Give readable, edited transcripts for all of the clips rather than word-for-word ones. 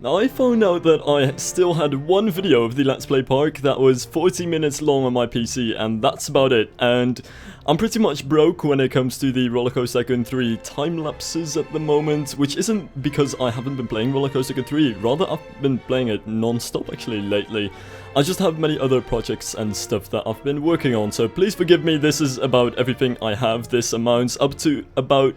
Now I found out that I still had one video of the Let's Play Park that was 40 minutes long on my PC, and that's about it. And I'm pretty much broke when it comes to the Roller Coaster Tycoon 3 time lapses at the moment, which isn't because I haven't been playing Roller Coaster Tycoon 3, rather I've been playing it non-stop actually lately. I just have many other projects and stuff that I've been working on, so please forgive me. This is about everything I have. This amounts up to about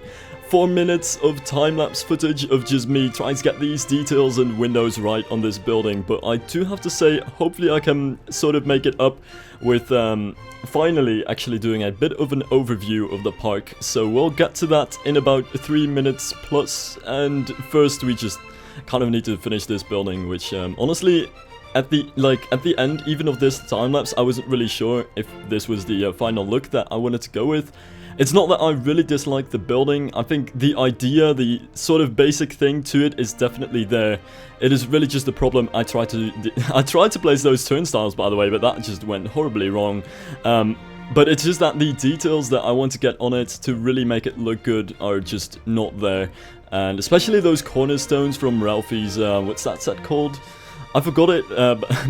4 minutes of time-lapse footage of just me trying to get these details and windows right on this building, but I do have to say, hopefully I can sort of make it up with finally actually doing a bit of an overview of the park. So we'll get to that in about 3 minutes plus, and first we just kind of need to finish this building, which honestly, at the end even of this time-lapse, I wasn't really sure if this was the final look that I wanted to go with. It's not that I really dislike the building. I think the idea, the sort of basic thing to it is definitely there. It is really just the problem. I tried to place those turnstiles, by the way, but that just went horribly wrong. But it's just that the details that I want to get on it to really make it look good are just not there. And especially those cornerstones from Ralphie's, what's that set called? I forgot it,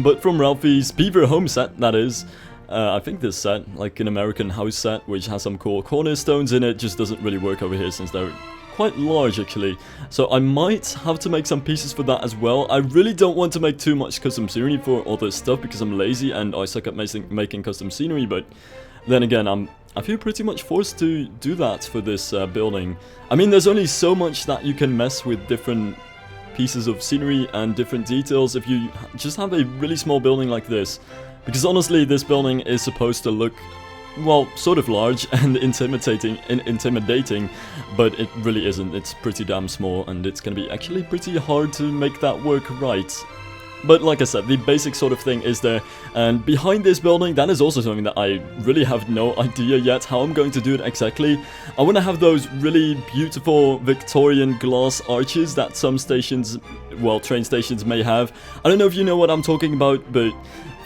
but from Ralphie's Beaver Home set, that is. I think this set, like an American house set, which has some cool cornerstones in it, just doesn't really work over here since they're quite large actually. So I might have to make some pieces for that as well. I really don't want to make too much custom scenery for all this stuff because I'm lazy and I suck at making custom scenery, but then again, I feel pretty much forced to do that for this building. I mean, there's only so much that you can mess with different pieces of scenery and different details if you just have a really small building like this. Because honestly, this building is supposed to look, well, sort of large and intimidating, but it really isn't. It's pretty damn small, and it's gonna be actually pretty hard to make that work right. But like I said, the basic sort of thing is there, and behind this building, that is also something that I really have no idea yet how I'm going to do it exactly. I want to have those really beautiful Victorian glass arches that some stations, well, train stations may have. I don't know if you know what I'm talking about, but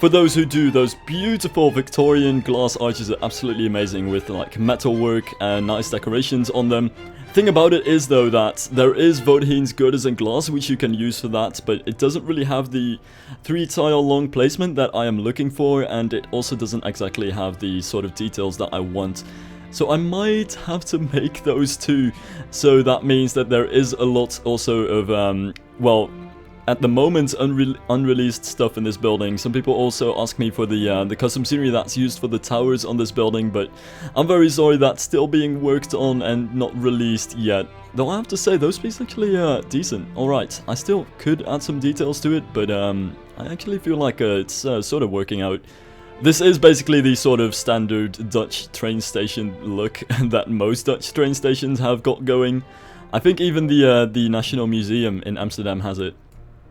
for those who do, those beautiful Victorian glass arches are absolutely amazing with like metalwork and nice decorations on them. Thing about it is though that there is Vodaheen's girders and glass which you can use for that, but it doesn't really have the 3-tile long placement that I am looking for, and it also doesn't exactly have the sort of details that I want. So I might have to make those too. So that means that there is a lot also of, well, at the moment, unreleased stuff in this building. Some people also ask me for the custom scenery that's used for the towers on this building, but I'm very sorry, that's still being worked on and not released yet. Though I have to say, those pieces actually are decent. Alright, I still could add some details to it, but I actually feel like it's sort of working out. This is basically the sort of standard Dutch train station look that most Dutch train stations have got going. I think even the National Museum in Amsterdam has it.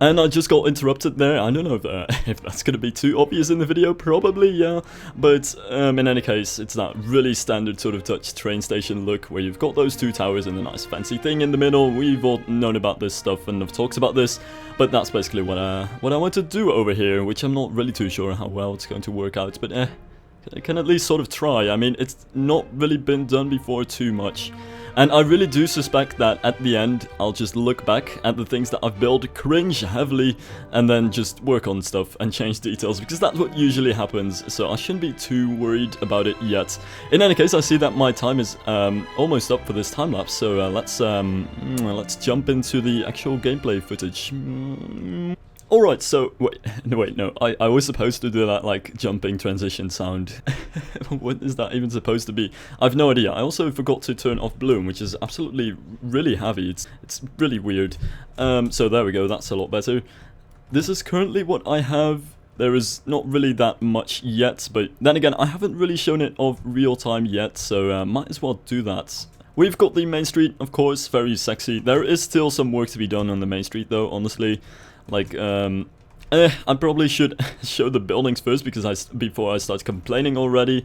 And I just got interrupted there. I don't know if that's going to be too obvious in the video, probably, yeah. But in any case, it's that really standard sort of Dutch train station look where you've got those two towers and a nice fancy thing in the middle. We've all known about this stuff and have talked about this, but that's basically what I want to do over here, which I'm not really too sure how well it's going to work out, but I can at least sort of try. I mean, it's not really been done before too much. And I really do suspect that at the end, I'll just look back at the things that I've built, cringe heavily, and then just work on stuff and change details, because that's what usually happens, so I shouldn't be too worried about it yet. In any case, I see that my time is almost up for this time-lapse, so let's jump into the actual gameplay footage. Alright, so, wait, no, I was supposed to do that, like, jumping transition sound. What is that even supposed to be? I've no idea. I also forgot to turn off bloom, which is absolutely really heavy. It's really weird. So there we go, that's a lot better. This is currently what I have. There is not really that much yet, but then again, I haven't really shown it off real time yet, so might as well do that. We've got the main street, of course, very sexy. There is still some work to be done on the main street, though, honestly. Like, I probably should show the buildings first before I start complaining already.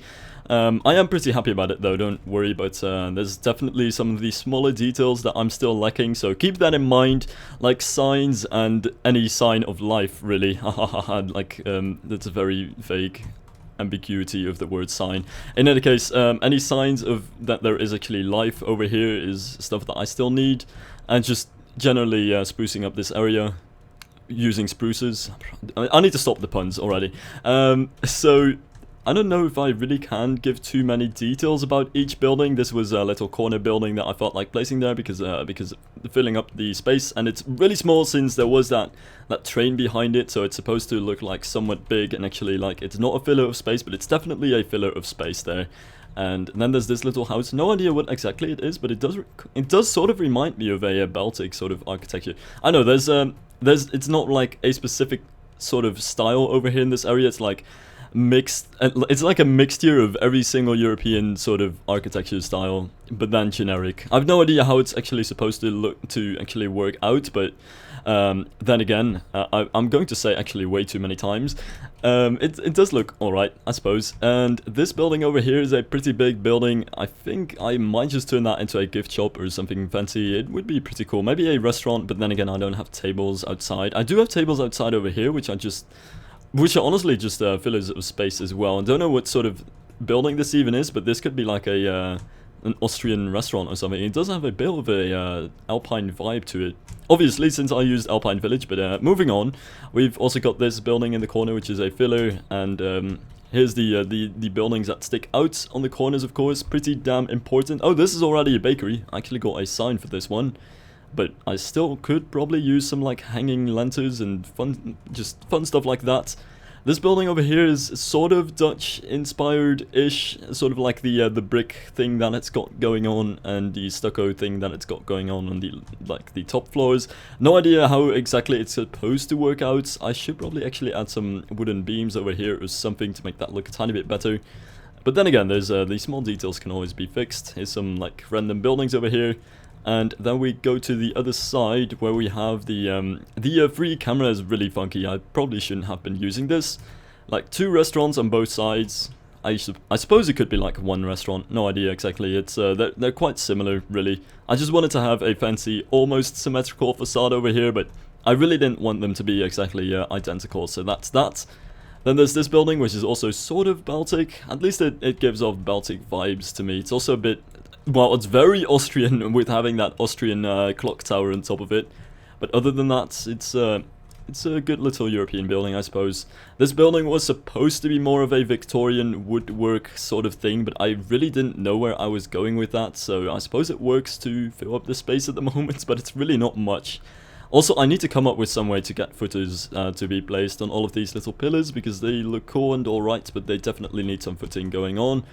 I am pretty happy about it though, don't worry, but there's definitely some of the smaller details that I'm still lacking, so keep that in mind, like signs and any sign of life, really. Like, that's a very vague ambiguity of the word sign. In any case, any signs of that there is actually life over here is stuff that I still need, and just generally sprucing up this area. using spruces. I need to stop the puns already. So I don't know if I really can give too many details about each building. This was a little corner building that I felt like placing there because filling up the space, and it's really small since there was that train behind it, so it's supposed to look like somewhat big, and actually like it's not a filler of space, but it's definitely a filler of space there. And then there's this little house. No idea what exactly it is, but it does sort of remind me of a Baltic sort of architecture. I know there's it's not like a specific sort of style over here in this area. It's like mixed. It's like a mixture of every single European sort of architecture style, but then generic. I've no idea how it's actually supposed to actually work out, but then again, I'm going to say actually way too many times. It does look alright, I suppose. And this building over here is a pretty big building. I think I might just turn that into a gift shop or something fancy. It would be pretty cool. Maybe a restaurant, but then again, I don't have tables outside. I do have tables outside over here, which are honestly just fillers of space as well. I don't know what sort of building this even is, but this could be like an Austrian restaurant or something. It does have a bit of a Alpine vibe to it. Obviously, since I used Alpine Village, but moving on, we've also got this building in the corner, which is a filler, and here's the buildings that stick out on the corners, of course, pretty damn important. Oh, this is already a bakery. I actually got a sign for this one, but I still could probably use some like hanging lanterns and fun stuff like that. This building over here is sort of Dutch-inspired-ish, sort of like the brick thing that it's got going on, and the stucco thing that it's got going on the top floors. No idea how exactly it's supposed to work out. I should probably actually add some wooden beams over here or something to make that look a tiny bit better. But then again, there's these small details can always be fixed. Here's some like random buildings over here. And then we go to the other side where we have the free camera is really funky. I probably shouldn't have been using this. Like 2 restaurants on both sides. I suppose it could be like 1 restaurant. No idea exactly. It's they're quite similar really. I just wanted to have a fancy, almost symmetrical facade over here, but I really didn't want them to be exactly identical. So that's that. Then there's this building, which is also sort of Baltic. At least it gives off Baltic vibes to me. It's also a bit. Well, it's very Austrian with having that Austrian clock tower on top of it. But other than that, it's a good little European building, I suppose. This building was supposed to be more of a Victorian woodwork sort of thing, but I really didn't know where I was going with that, so I suppose it works to fill up the space at the moment, but it's really not much. Also, I need to come up with some way to get footers to be placed on all of these little pillars, because they look cool and alright, but they definitely need some footing going on.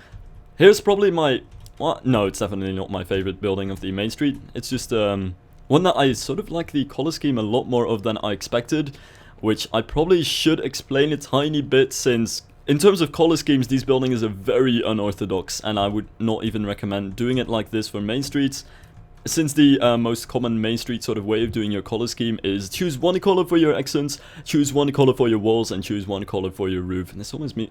Here's probably my... Well, no, it's definitely not my favorite building of the main street. It's just one that I sort of like the color scheme a lot more of than I expected, which I probably should explain a tiny bit, since in terms of color schemes, these buildings are very unorthodox, and I would not even recommend doing it like this for main streets. Since the most common main street sort of way of doing your color scheme is choose one color for your accents, choose one color for your walls, and choose one color for your roof. And it's almost me.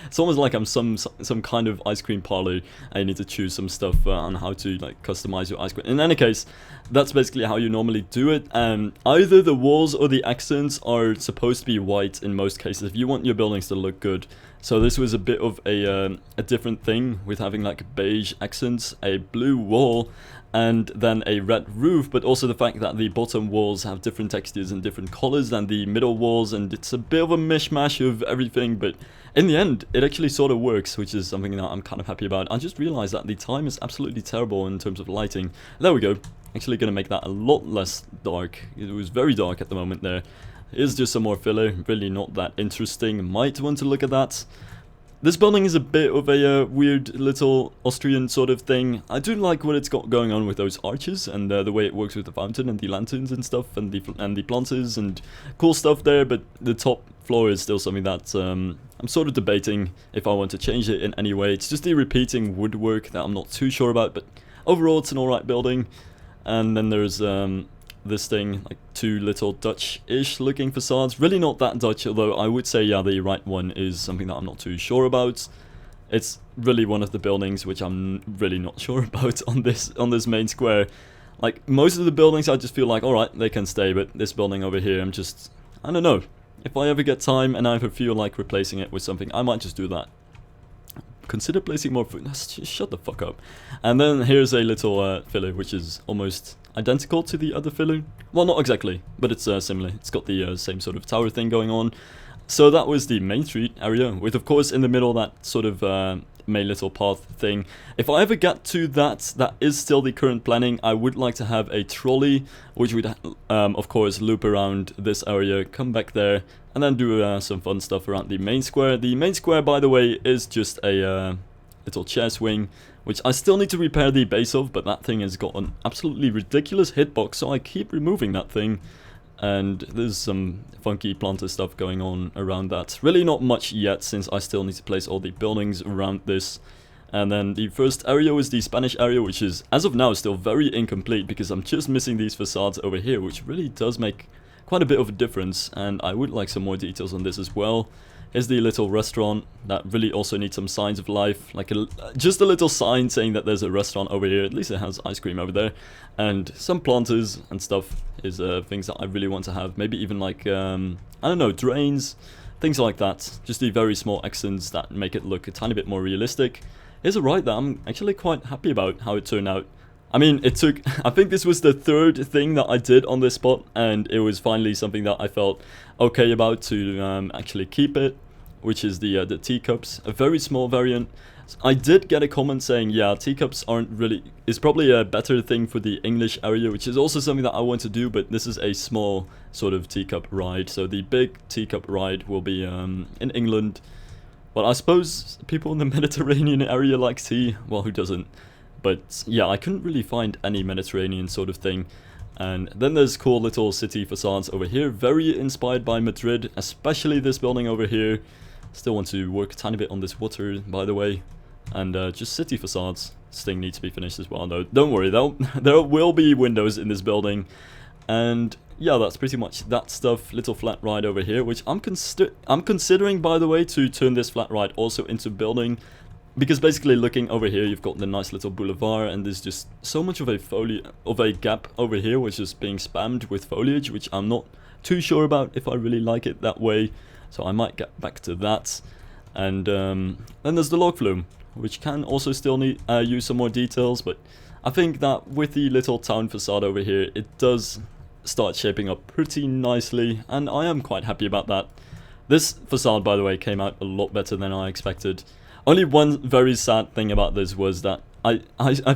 It's almost like I'm some kind of ice cream parlor. I need to choose some stuff on how to like customize your ice cream. In any case, that's basically how you normally do it. And either the walls or the accents are supposed to be white in most cases if you want your buildings to look good. So this was a bit of a different thing with having like beige accents, a blue wall, and then a red roof, but also the fact that the bottom walls have different textures and different colors than the middle walls, and it's a bit of a mishmash of everything, but in the end, it actually sort of works, which is something that I'm kind of happy about. I just realized that the time is absolutely terrible in terms of lighting. There we go. Actually gonna make that a lot less dark. It was very dark at the moment there. Here's just some more filler, really not that interesting. Might want to look at that. This building is a bit of a weird little Austrian sort of thing. I do like what it's got going on with those arches and the way it works with the fountain and the lanterns and stuff and the planters and cool stuff there, but the top floor is still something that I'm sort of debating if I want to change it in any way. It's just the repeating woodwork that I'm not too sure about, but overall it's an alright building. And then there's this thing, like 2 little Dutch-ish looking facades. Really not that Dutch, although I would say, yeah, the right one is something that I'm not too sure about. It's really one of the buildings which I'm really not sure about on this main square. Like, most of the buildings I just feel like, alright, they can stay, but this building over here, I don't know. If I ever get time and I ever feel like replacing it with something, I might just do that. consider placing more food. Shut the fuck up. And then here's a little filler, which is almost identical to the other filler. Well, not exactly, but it's similar. It's got the same sort of tower thing going on. So that was the main street area, with of course in the middle that sort of main little path thing. If I ever get to that, that is still the current planning. I would like to have a trolley, which would of course loop around this area, come back there, and then do some fun stuff around the main square. The main square, by the way, is just a little chair swing, which I still need to repair the base of, but that thing has got an absolutely ridiculous hitbox, so I keep removing that thing. And there's some funky planter stuff going on around that. Really not much yet, since I still need to place all the buildings around this. And then the first area is the Spanish area, which is, as of now, still very incomplete, because I'm just missing these facades over here, which really does make quite a bit of a difference, and I would like some more details on this as well. Here's the little restaurant that really also needs some signs of life, like just a little sign saying that there's a restaurant over here. At least it has ice cream over there, and some planters and stuff is things that I really want to have. Maybe even like I don't know, drains, things like that. Just the very small accents that make it look a tiny bit more realistic. Here's a ride that I'm actually quite happy about how it turned out. I mean, it took, I think this was the third thing that I did on this spot, and it was finally something that I felt okay about to actually keep it, which is the teacups, a very small variant. I did get a comment saying, yeah, teacups aren't really, is probably a better thing for the English area, which is also something that I want to do, but this is a small sort of teacup ride, so the big teacup ride will be in England. Well, I suppose people in the Mediterranean area like tea, well, who doesn't? But yeah, I couldn't really find any Mediterranean sort of thing. And then there's cool little city facades over here, very inspired by Madrid, especially this building over here. Still want to work a tiny bit on this water, by the way. And just city facades. This thing needs to be finished as well. No, don't worry, there will be windows in this building. And yeah, that's pretty much that stuff. Little flat ride over here, which I'm considering, by the way, to turn this flat ride also into building. Because basically looking over here, you've got the nice little boulevard, and there's just so much of a gap over here, which is being spammed with foliage, which I'm not too sure about if I really like it that way. So I might get back to that. And then there's the log flume, which can also still need use some more details, but I think that with the little town facade over here, it does start shaping up pretty nicely, and I am quite happy about that. This facade, by the way, came out a lot better than I expected. Only one very sad thing about this was that I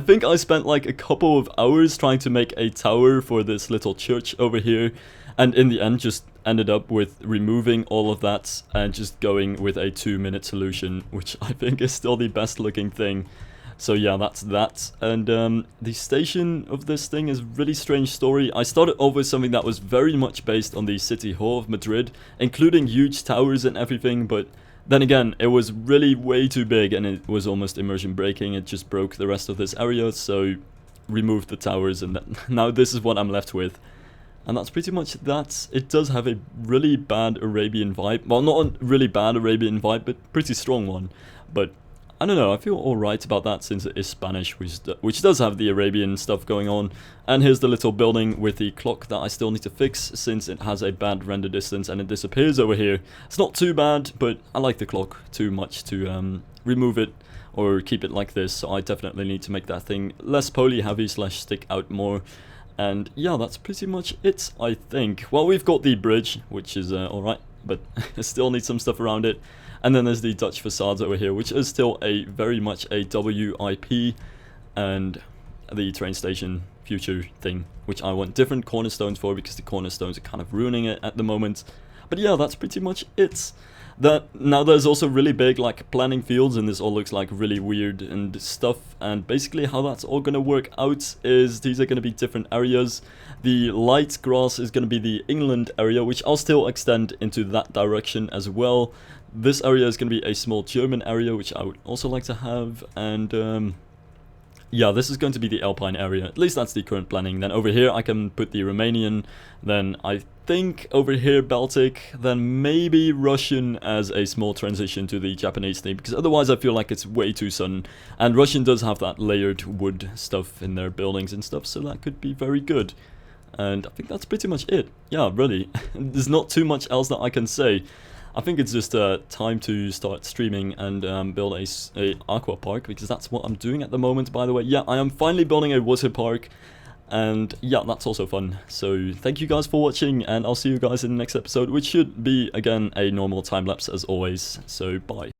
think I spent like a couple of hours trying to make a tower for this little church over here, and in the end just ended up with removing all of that and just going with a 2-minute solution, which I think is still the best looking thing. So yeah, that's that. And the station of this thing is a really strange story. I started off with something that was very much based on the City Hall of Madrid, including huge towers and everything, but then again, it was really way too big and it was almost immersion breaking. It just broke the rest of this area, so removed the towers, and now this is what I'm left with. And that's pretty much that. It does have a really bad Arabian vibe. Well, not a really bad Arabian vibe, but pretty strong one. But I don't know, I feel alright about that since it is Spanish, which does have the Arabian stuff going on. And here's the little building with the clock that I still need to fix, since it has a bad render distance and it disappears over here. It's not too bad, but I like the clock too much to remove it or keep it like this, so I definitely need to make that thing less poly heavy / stick out more. And yeah, that's pretty much it, I think. Well, we've got the bridge, which is alright, but still need some stuff around it. And then there's the Dutch facades over here, which is still very much a WIP, and the train station future thing, which I want different cornerstones for, because the cornerstones are kind of ruining it at the moment. But yeah, that's pretty much it. Now there's also really big like planning fields, and this all looks like really weird and stuff, and basically how that's all gonna work out is these are gonna be different areas. The light grass is gonna be the England area, which I'll still extend into that direction as well. This area is going to be a small German area, which I would also like to have, and yeah, this is going to be the Alpine area. At least that's the current planning. Then over here I can put the Romanian, then I think over here Baltic, then maybe Russian as a small transition to the Japanese theme, because otherwise I feel like it's way too sudden. And Russian does have that layered wood stuff in their buildings and stuff, so that could be very good. And I think that's pretty much it. Yeah, really, there's not too much else that I can say. I think it's just time to start streaming and build a aqua park, because that's what I'm doing at the moment, by the way. Yeah, I am finally building a water park, and yeah, that's also fun. So thank you guys for watching, and I'll see you guys in the next episode, which should be, again, a normal time-lapse as always. So bye.